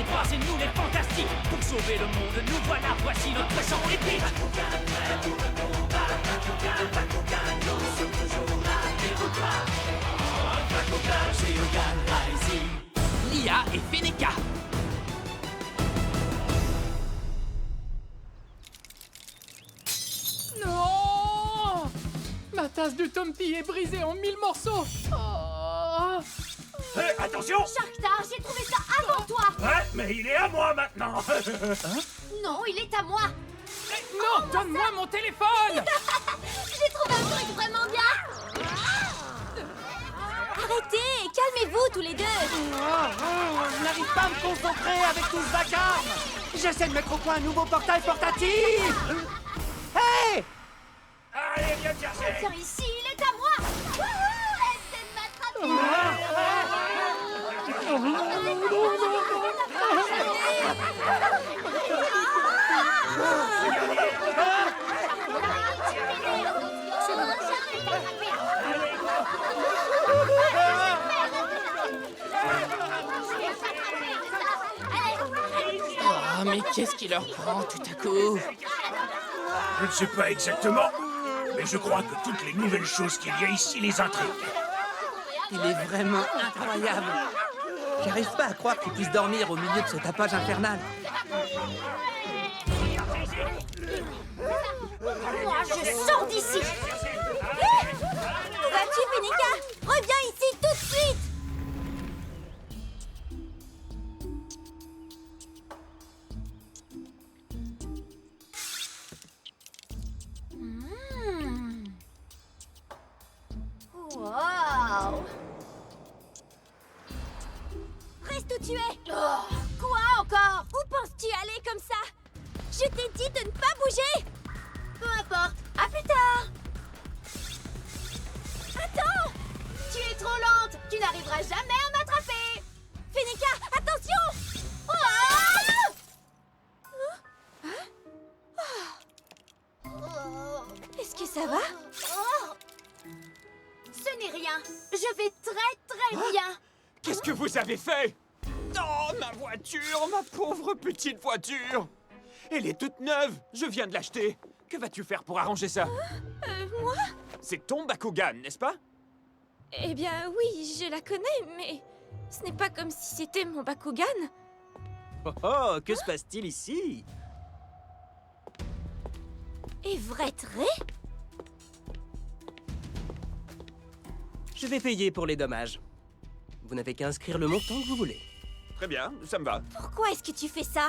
les trois, c'est nous les fantastiques. Pour sauver le monde, nous voilà, voici notre méchant épique. Bakugan, prêt pour le combat. Bakugan, Bakugan, nous sommes toujours là, n'écoute pas. Bakugan, Geogan, allez-y. Lia et Feneka. Non! Ma tasse de Tompi est brisée en 1000 morceaux. Oh! Hé, attention! Sharktar, j'ai trouvé ça avant toi. Ouais, mais il est à moi maintenant. Non, il est à moi. Non, donne-moi mon téléphone! J'ai trouvé un truc vraiment bien. Arrêtez, calmez-vous tous les deux. Je n'arrive pas à me concentrer avec tout ce vacarme. J'essaie de mettre au point un nouveau portail portatif. Hey! Allez, viens me chercher. Viens ici, il est à moi. Wouhou, essaie de m'attraper. Ah, mais qu'est-ce qui leur prend tout à coup? Je ne sais pas exactement, mais je crois que toutes les nouvelles choses qu'il y a ici les intriguent. Il est vraiment incroyable. J'arrive pas à croire qu'il puisse dormir au milieu de ce tapage infernal. Moi, je sors d'ici. Où vas-tu, Feneka? Reviens ici tout de suite. Wow. Reste où tu es. Quoi encore? Où penses-tu aller comme ça? Je t'ai dit de ne pas bouger. Peu importe. À plus tard. Attends. Tu es trop lente. Tu n'arriveras jamais à m'attraper. Feneka, attention. Est-ce que ça va? Ce n'est rien. Je vais très bien. Qu'est-ce que vous avez fait? Oh, ma voiture, ma pauvre petite voiture. Elle est toute neuve, je viens de l'acheter. Que vas-tu faire pour arranger ça? Moi? C'est ton Bakugan, n'est-ce pas? Eh bien, oui, je la connais, mais ce n'est pas comme si c'était mon Bakugan. Oh, que se passe-t-il ici? Et vrai très? Je vais payer pour les dommages. Vous n'avez qu'à inscrire le montant que vous voulez. Très bien, ça me va. Pourquoi est-ce que tu fais ça?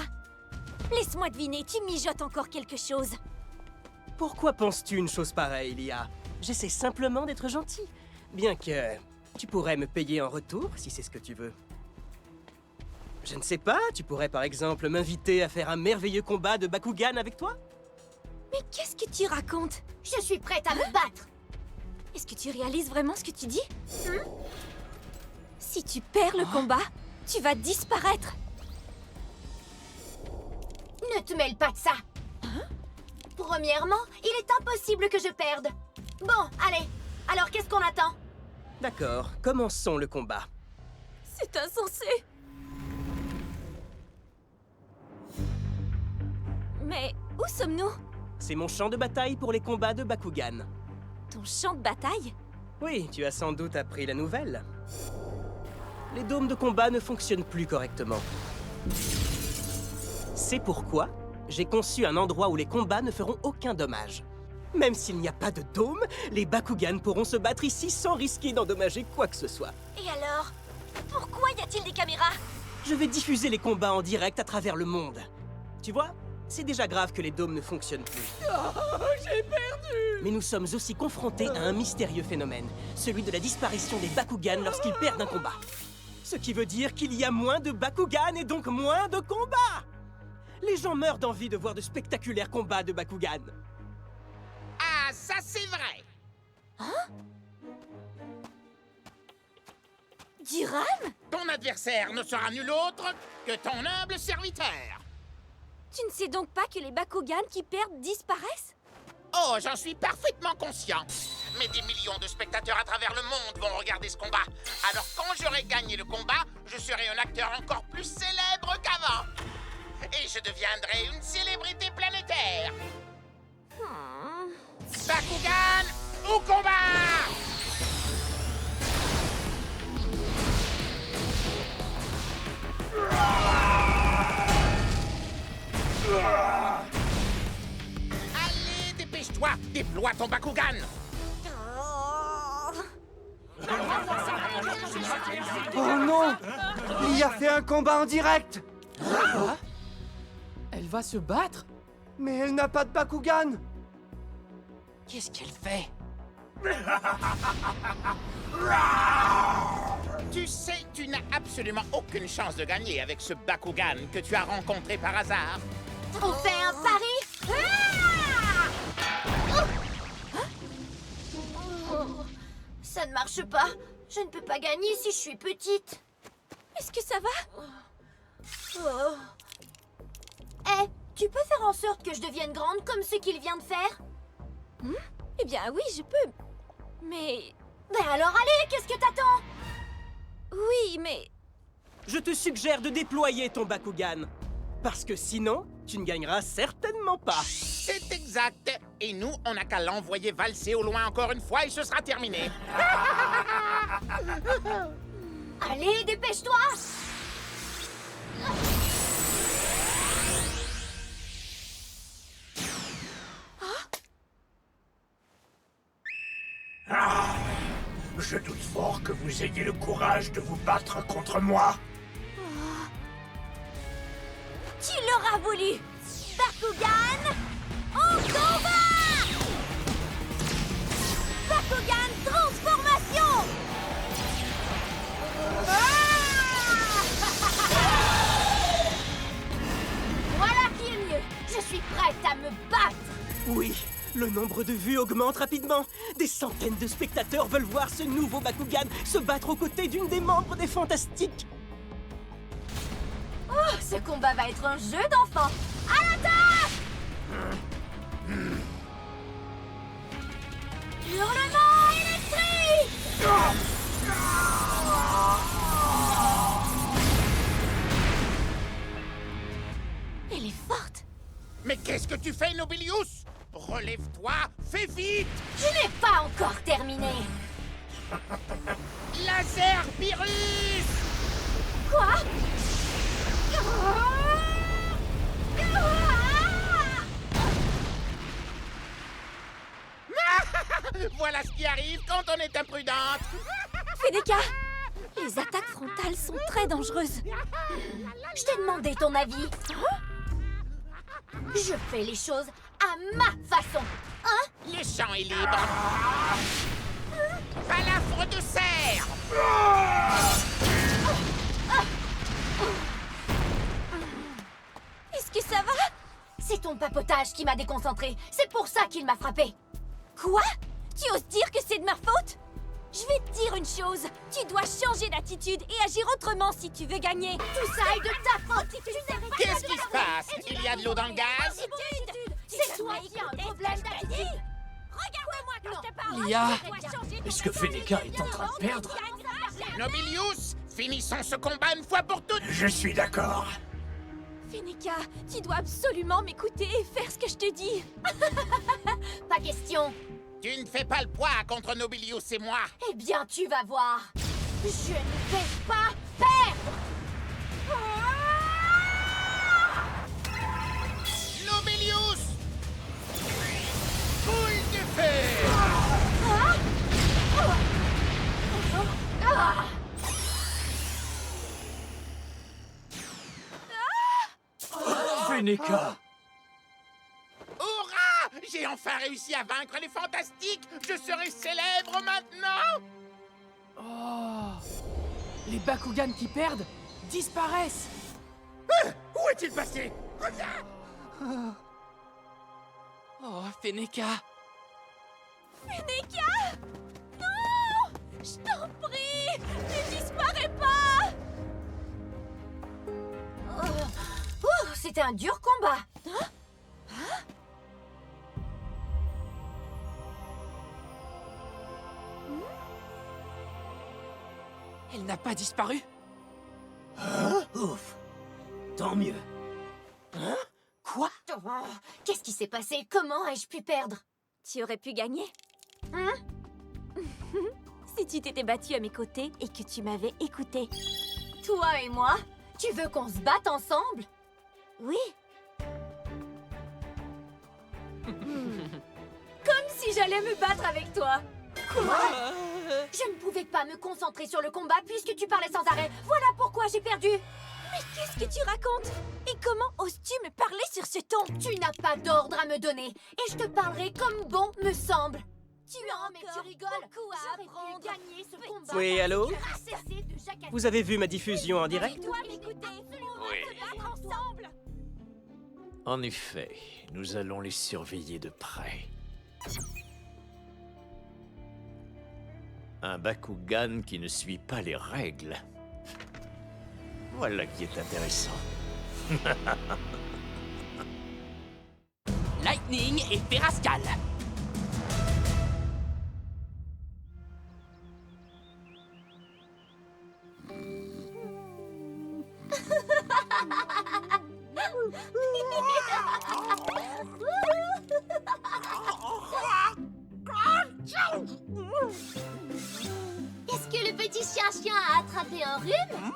Laisse-moi deviner, tu mijotes encore quelque chose. Pourquoi penses-tu une chose pareille, Lia? J'essaie simplement d'être gentil. Bien que tu pourrais me payer en retour, si c'est ce que tu veux. Je ne sais pas, tu pourrais par exemple m'inviter à faire un merveilleux combat de Bakugan avec toi? Mais qu'est-ce que tu racontes? Je suis prête à me battre. Est-ce que tu réalises vraiment ce que tu dis? Si tu perds le combat, tu vas disparaître. Ne te mêle pas de ça. Premièrement, il est impossible que je perde. Bon, allez. Alors qu'est-ce qu'on attend? D'accord, commençons le combat. C'est insensé. Mais où sommes-nous? C'est mon champ de bataille pour les combats de Bakugan. Ton champ de bataille? Oui, tu as sans doute appris la nouvelle. Les dômes de combat ne fonctionnent plus correctement. C'est pourquoi j'ai conçu un endroit où les combats ne feront aucun dommage. Même s'il n'y a pas de dôme, les Bakugan pourront se battre ici sans risquer d'endommager quoi que ce soit. Et alors? Pourquoi y a-t-il des caméras? Je vais diffuser les combats en direct à travers le monde. Tu vois, c'est déjà grave que les dômes ne fonctionnent plus. Oh, j'ai perdu! Mais nous sommes aussi confrontés à un mystérieux phénomène, celui de la disparition des Bakugan lorsqu'ils perdent un combat. Ce qui veut dire qu'il y a moins de Bakugan et donc moins de combats. Les gens meurent d'envie de voir de spectaculaires combats de Bakugan. Ah, ça c'est vrai. Duram? Ton adversaire ne sera nul autre que ton humble serviteur. Tu ne sais donc pas que les Bakugan qui perdent disparaissent? Oh, j'en suis parfaitement conscient. Mais des millions de spectateurs à travers le monde vont regarder ce combat. Alors quand j'aurai gagné le combat, je serai un acteur encore plus célèbre qu'avant. Et je deviendrai une célébrité planétaire. Bakugan, au combat! Allez, dépêche-toi, déploie ton Bakugan. Oh non! Il a fait un combat en direct! Elle va se battre? Mais elle n'a pas de Bakugan! Qu'est-ce qu'elle fait? Tu sais, tu n'as absolument aucune chance de gagner avec ce Bakugan que tu as rencontré par hasard. On fait un pari? Ça ne marche pas. Je ne peux pas gagner si je suis petite. Est-ce que ça va? Eh, tu peux faire en sorte que je devienne grande comme ce qu'il vient de faire? Eh bien oui, je peux. Mais... Ben alors allez, qu'est-ce que t'attends? Oui, mais... Je te suggère de déployer ton Bakugan. Parce que sinon, tu ne gagneras certainement pas. C'est exact. Et nous, on n'a qu'à l'envoyer valser au loin encore une fois et ce sera terminé. Allez, dépêche-toi! Je doute fort que vous ayez le courage de vous battre contre moi. Tu l'auras voulu! Bakugan, en combat! Bakugan transformation! Voilà qui est mieux! Je suis prête à me battre! Oui, le nombre de vues augmente rapidement. Des centaines de spectateurs veulent voir ce nouveau Bakugan se battre aux côtés d'une des membres des Fantastiques. Oh, ce combat va être un jeu d'enfant! À l'attaque! Hurlement électrique! Elle est forte. Mais qu'est-ce que tu fais, Nobilius? Relève-toi, fais vite! Je n'ai pas encore terminé! Laser virus! Quoi? Voilà ce qui arrive quand on est imprudente! Feneka, les attaques frontales sont très dangereuses. Je t'ai demandé ton avis. Je fais les choses à ma façon. Hein? Le champ est libre! Palafre de serre! Est-ce que ça va? C'est ton papotage qui m'a déconcentré. C'est pour ça qu'il m'a frappé. Quoi? Tu oses dire que c'est de ma faute? Je vais te dire une chose. Tu dois changer d'attitude et agir autrement si tu veux gagner. Tout ça est de ta faute. Qu'est-ce qui se passe? Il y a de l'eau dans le gaz? C'est toi qui as un problème d'attitude. Regarde-moi quand je te parle. Lia, est-ce que Feneka est en train de perdre? Nobilius, finissons ce combat une fois pour toutes! Je suis d'accord. Feneka, tu dois absolument m'écouter et faire ce que je te dis. Pas question. Tu ne fais pas le poids contre Nobilius et moi! Eh bien, tu vas voir. Je ne vais pas perdre. Nobilius! Boule de feu! Feneka! Hurrah! J'ai enfin réussi à vaincre les Fantastiques! Je serai célèbre maintenant! Oh, les Bakugan qui perdent disparaissent. Où est-il passé? Reviens! Oh, Feneka. Feneka! Non! Je t'en prie! Ne disparais pas! C'était un dur combat. Elle n'a pas disparu? Ouf. Tant mieux. Quoi? Oh, qu'est-ce qui s'est passé? Comment ai-je pu perdre? Tu aurais pu gagner. Hein? Si tu t'étais battu à mes côtés et que tu m'avais écouté. Toi et moi? Tu veux qu'on se batte ensemble? Oui. Comme si j'allais me battre avec toi. Quoi? Je ne pouvais pas me concentrer sur le combat puisque tu parlais sans arrêt. Voilà pourquoi j'ai perdu. Mais qu'est-ce que tu racontes? Et comment oses-tu me parler sur ce ton? Tu n'as pas d'ordre à me donner et je te parlerai comme bon me semble. Non, mais tu rigoles. beaucoup à J'aurais pu apprendre. gagner ce combat. Oui, allô? Tu as cessé de jacasser. Vous avez vu ma diffusion en direct? Toi, m'écouter. Oui. Se battre ensemble. En effet, nous allons les surveiller de près. Un Bakugan qui ne suit pas les règles. Voilà qui est intéressant. Lightning et Ferascal. Est-ce que le petit chien a attrapé un rhume?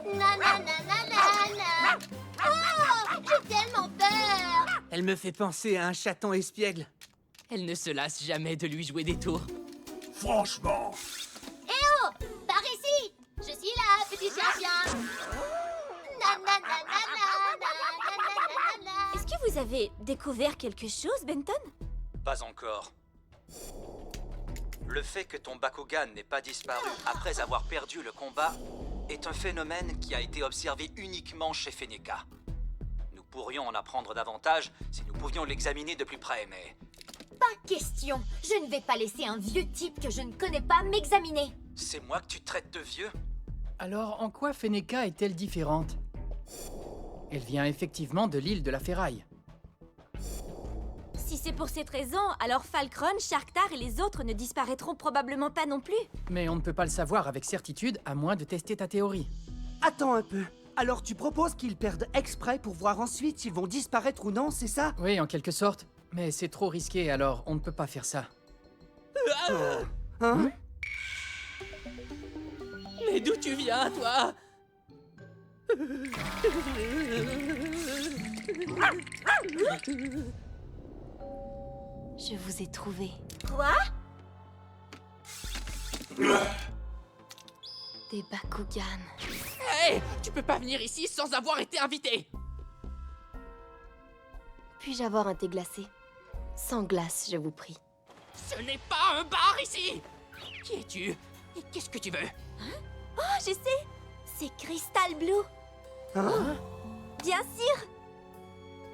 Nanananana. Oh, j'ai tellement peur. Elle me fait penser à un chaton espiègle. Elle ne se lasse jamais de lui jouer des tours. Franchement, Par ici. Je suis là, petit chien. Est-ce que vous avez découvert quelque chose, Benton? Pas encore. Le fait que ton Bakugan n'ait pas disparu après avoir perdu le combat est un phénomène qui a été observé uniquement chez Feneka. Nous pourrions en apprendre davantage si nous pouvions l'examiner de plus près, mais... Pas question. Je ne vais pas laisser un vieux type que je ne connais pas m'examiner. C'est moi que tu traites de vieux? Alors, en quoi Feneka est-elle différente? Elle vient effectivement de l'île de la Ferraille. Si c'est pour cette raison, alors Falcron, Sharktar et les autres ne disparaîtront probablement pas non plus. Mais on ne peut pas le savoir avec certitude, à moins de tester ta théorie. Attends un peu. Alors tu proposes qu'ils perdent exprès pour voir ensuite s'ils vont disparaître ou non, c'est ça? Oui, en quelque sorte. Mais c'est trop risqué, alors on ne peut pas faire ça. Hein? Mais d'où tu viens, toi? Je vous ai trouvé. Quoi? Des Bakugan. Hé! Tu peux pas venir ici sans avoir été invité! Puis-je avoir un thé glacé? Sans glace, je vous prie. Ce n'est pas un bar ici! Qui es-tu? Et qu'est-ce que tu veux? Oh, je sais! C'est Crystal Blue. Hein? Bien sûr!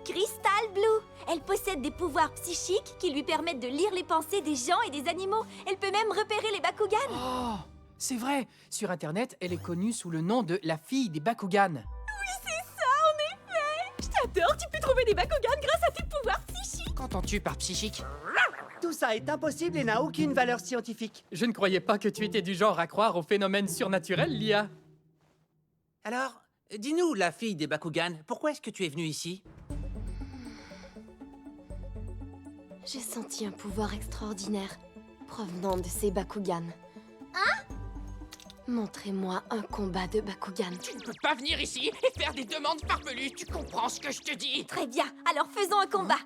Crystal Blue! Elle possède des pouvoirs psychiques qui lui permettent de lire les pensées des gens et des animaux. Elle peut même repérer les Bakugan. Oh! C'est vrai! Sur Internet, elle est connue sous le nom de la fille des Bakugan. J'adore, tu peux trouver des Bakugan grâce à tes pouvoirs psychiques. Qu'entends-tu par psychique? Tout ça est impossible et n'a aucune valeur scientifique. Je ne croyais pas que tu étais du genre à croire aux phénomènes surnaturels, Lia. Alors, dis-nous, la fille des Bakugan, pourquoi est-ce que tu es venue ici? J'ai senti un pouvoir extraordinaire provenant de ces Bakugan. Hein? Montrez-moi un combat de Bakugan. Tu ne peux pas venir ici et faire des demandes farfelues, tu comprends ce que je te dis? Très bien, alors faisons un combat.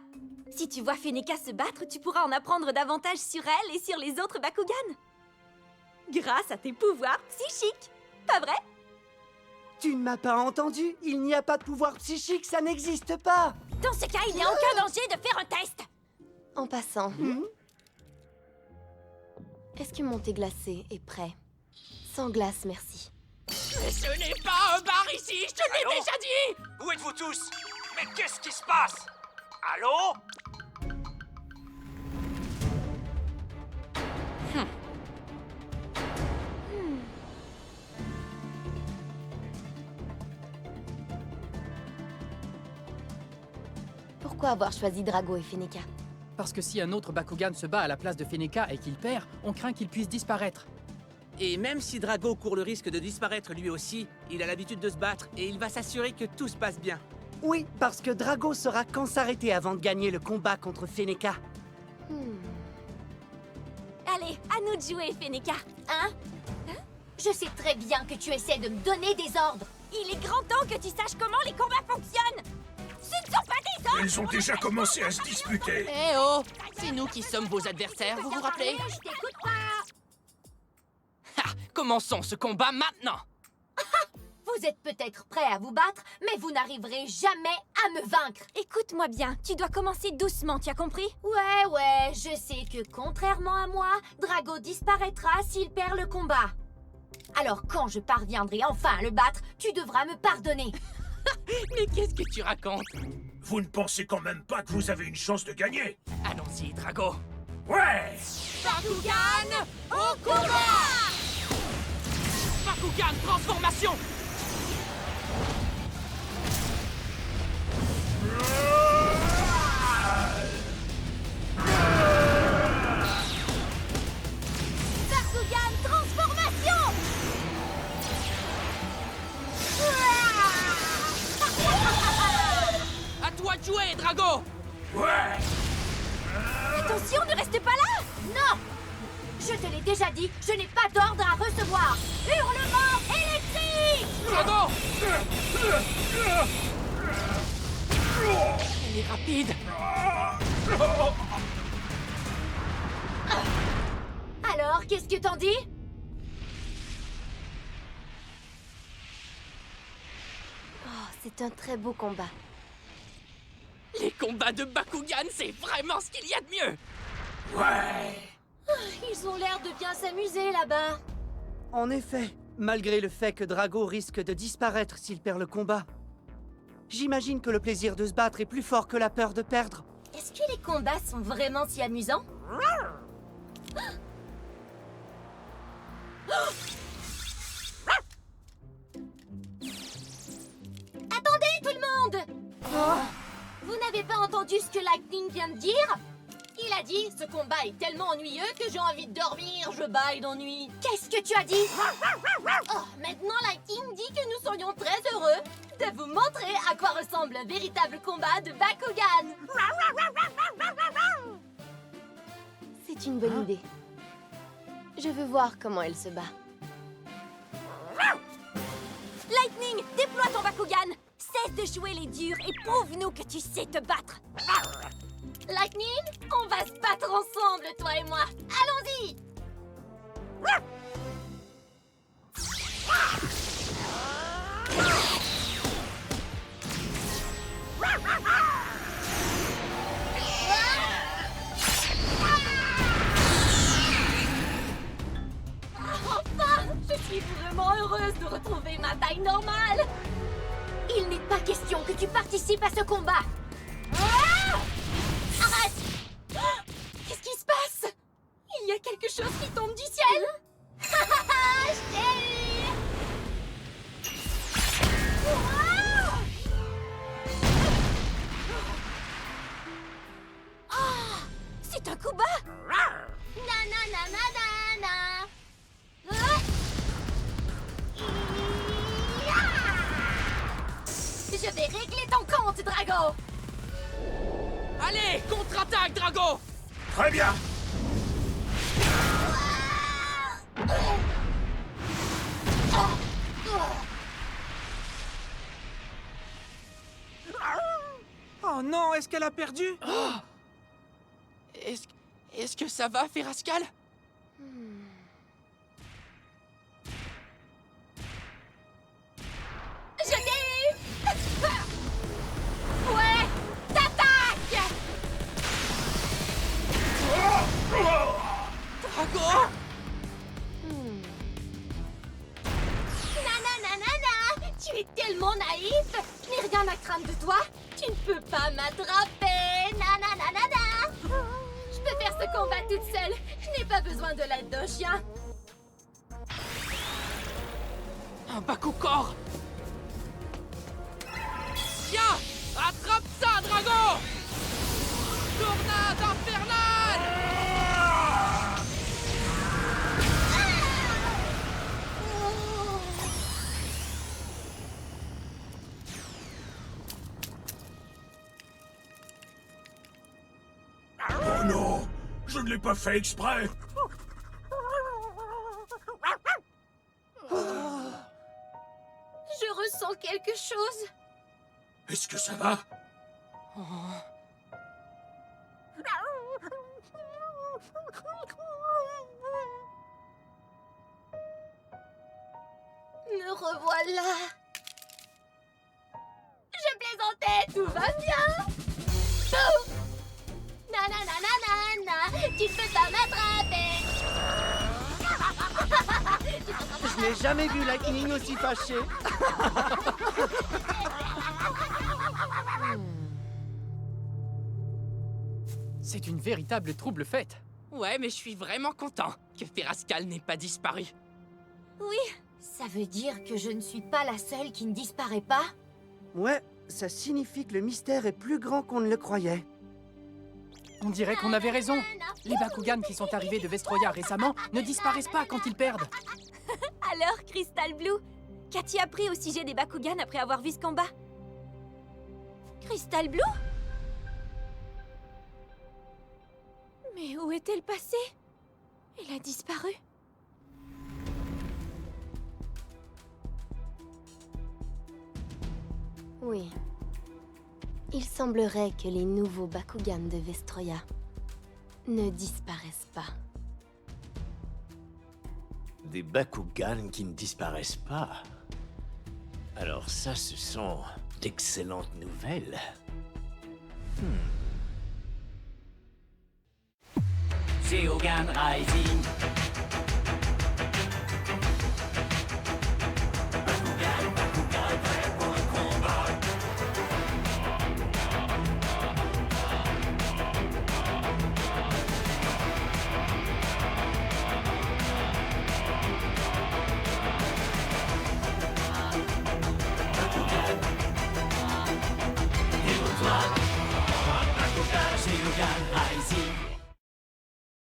Si tu vois Feneka se battre, tu pourras en apprendre davantage sur elle et sur les autres Bakugan. Grâce à tes pouvoirs psychiques. Pas vrai? Tu ne m'as pas entendu? Il n'y a pas de pouvoir psychique, ça n'existe pas! Dans ce cas, il n'y a aucun danger de faire un test. En passant, est-ce que mon thé glacé est prêt? Sans glace, merci. Mais ce n'est pas un bar ici, je te l'ai Allô? déjà dit! Où êtes-vous tous? Mais qu'est-ce qui se passe? Allô? Pourquoi avoir choisi Drago et Feneka? Parce que si un autre Bakugan se bat à la place de Feneka et qu'il perd, on craint qu'il puisse disparaître. Et même si Drago court le risque de disparaître lui aussi, il a l'habitude de se battre et il va s'assurer que tout se passe bien. Oui, parce que Drago saura quand s'arrêter avant de gagner le combat contre Feneka. Allez, à nous de jouer, Feneka. Hein? Je sais très bien que tu essaies de me donner des ordres. Il est grand temps que tu saches comment les combats fonctionnent. Ce ne sont pas des ordres. Ils ont déjà commencé à se disputer. Eh oh! C'est nous qui sommes vos adversaires, vous vous rappelez? Je t'écoute pas. Ha! Commençons ce combat maintenant! Vous êtes peut-être prêts à vous battre, mais vous n'arriverez jamais à me vaincre. Écoute-moi bien, tu dois commencer doucement, tu as compris? Ouais, je sais que contrairement à moi, Drago disparaîtra s'il perd le combat. Alors quand je parviendrai enfin à le battre, tu devras me pardonner. Mais qu'est-ce que tu racontes? Vous ne pensez quand même pas que vous avez une chance de gagner? Allons-y, Drago! Ouais! Bakugan au combat! Bakugan transformation! Bakugan transformation! À toi de jouer, Drago! Ouais! Attention, ne reste pas là! Non! Je te l'ai déjà dit, je n'ai pas d'ordre à recevoir. Hurlement électrique! Drago! Elle est rapide! Alors, qu'est-ce que t'en dis? Oh, c'est un très beau combat. Les combats de Bakugan, c'est vraiment ce qu'il y a de mieux! Ouais! Ils ont l'air de bien s'amuser là-bas. En effet, malgré le fait que Drago risque de disparaître s'il perd le combat, j'imagine que le plaisir de se battre est plus fort que la peur de perdre. Est-ce que les combats sont vraiment si amusants? Attendez, tout le monde! Vous n'avez pas entendu ce que Lightning vient de dire? Il a dit « Ce combat est tellement ennuyeux que j'ai envie de dormir, je baille d'ennui. » Qu'est-ce que tu as dit? Oh, maintenant Lightning dit que nous serions très heureux de vous montrer à quoi ressemble un véritable combat de Bakugan. C'est une bonne idée. Je veux voir comment elle se bat. Lightning, déploie ton Bakugan! Cesse de jouer les durs et prouve-nous que tu sais te battre! Lightning, on va se battre ensemble, toi et moi. Allons-y! Enfin, je suis vraiment heureuse de retrouver ma taille normale. Il n'est pas question que tu participes à ce combat. Arrête! Qu'est-ce qui se passe? Il y a quelque chose qui tombe du ciel. Je t'ai eu! Oh, c'est un coup bas! Na. Je vais régler ton compte, Drago! Allez, contre-attaque, Drago! Très bien! Oh non, est-ce qu'elle a perdu? Oh! Est-ce que ça va, Ferascal? Je t'ai eu! Ouais! T'attaques! Drago! Nanana! Tu es tellement naïf! Je n'ai rien à craindre de toi! Tu ne peux pas m'attraper! Nanana! Je peux faire ce combat toute seule! Je n'ai pas besoin de l'aide d'un chien! Un Bakukor! Tiens! Attrape ça, Drago! Tornade Grenade infernale! Oh non! Je ne l'ai pas fait exprès! Je ressens quelque chose. Est-ce que ça va? Me revoilà. Je plaisantais, tout va bien. Chou! Nanananana, tu ne peux pas m'attraper. Je n'ai jamais vu Lightning aussi fâché. C'est une véritable trouble fête. Ouais, mais je suis vraiment content que Ferascal n'ait pas disparu. Oui, ça veut dire que je ne suis pas la seule qui ne disparaît pas? Ouais, ça signifie que le mystère est plus grand qu'on ne le croyait. On dirait qu'on avait raison. Les Bakugan qui sont arrivés de Vestroya récemment ne disparaissent pas quand ils perdent. Alors, Crystal Blue, qu'as-tu appris au sujet des Bakugan après avoir vu ce combat? Crystal Blue? Mais où est-elle passée? Elle a disparu. Oui. Il semblerait que les nouveaux Bakugan de Vestroya ne disparaissent pas. Des Bakugan qui ne disparaissent pas. Alors ça, ce sont d'excellentes nouvelles. Geogan Rising,